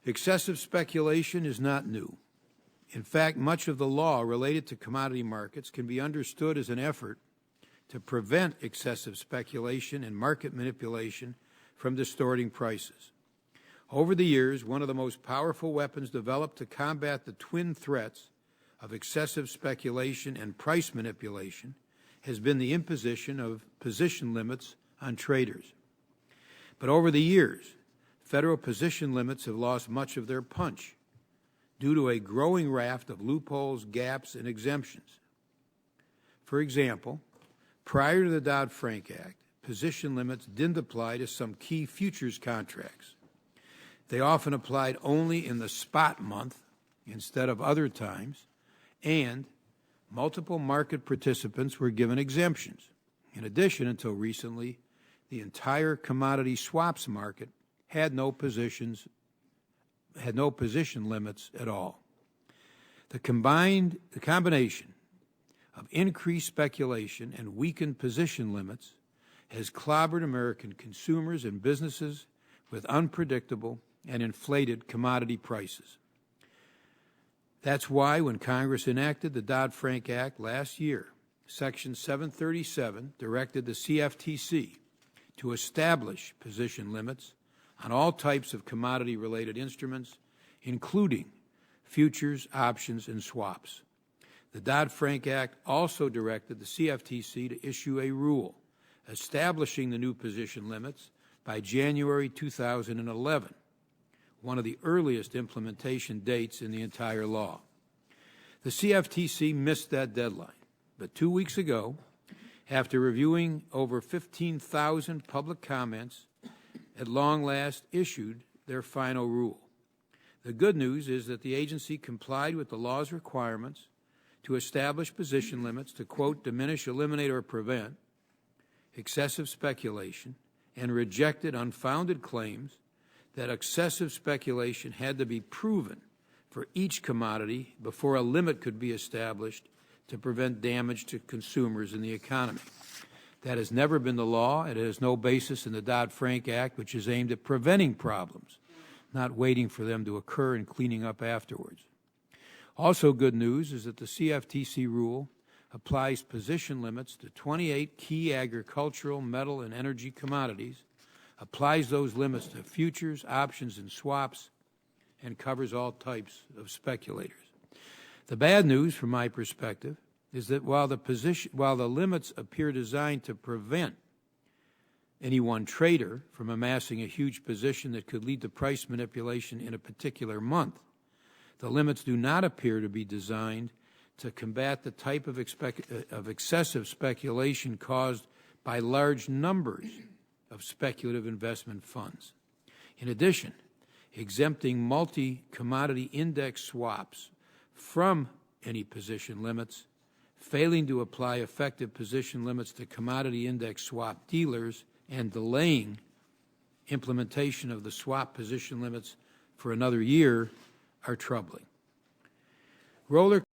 Excessive speculation is not new. In fact, much of the law related to commodity markets can be understood as an effort to prevent excessive speculation and market manipulation from distorting prices. Over the years, one of the most powerful weapons developed to combat the twin threats of excessive speculation and price manipulation has been the imposition of position limits on traders. But over the years, federal position limits have lost much of their punch due to a growing raft of loopholes, gaps, and exemptions. For example, prior to the Dodd-Frank Act, position limits didn't apply to some key futures contracts. They often applied only in the spot month instead of other times, and multiple market participants were given exemptions. In addition, until recently, the entire commodity swaps market had no position limits at all. The combination of increased speculation and weakened position limits has clobbered American consumers and businesses with unpredictable and inflated commodity prices. That's why when Congress enacted the Dodd-Frank Act last year, Section 737 directed the CFTC to establish position limits on all types of commodity-related instruments, including futures, options, and swaps. The Dodd-Frank Act also directed the CFTC to issue a rule establishing the new position limits by January 2011, one of the earliest implementation dates in the entire law. The CFTC missed that deadline, but 2 weeks ago, after reviewing over 15,000 public comments, at long last issued their final rule. The good news is that the agency complied with the law's requirements to establish position limits to, quote, diminish, eliminate, or prevent excessive speculation, and rejected unfounded claims that excessive speculation had to be proven for each commodity before a limit could be established to prevent damage to consumers and the economy. That has never been the law. It has no basis in the Dodd-Frank Act, which is aimed at preventing problems, not waiting for them to occur and cleaning up afterwards. Also good news is that the CFTC rule applies position limits to 28 key agricultural, metal, and energy commodities, applies those limits to futures, options, and swaps, and covers all types of speculators. The bad news, from my perspective, is that while the limits appear designed to prevent any one trader from amassing a huge position that could lead to price manipulation in a particular month, the limits do not appear to be designed to combat the type of excessive speculation caused by large numbers of speculative investment funds. In addition, exempting multi-commodity index swaps from any position limits, failing to apply effective position limits to commodity index swap dealers, and delaying implementation of the swap position limits for another year are troubling. Roller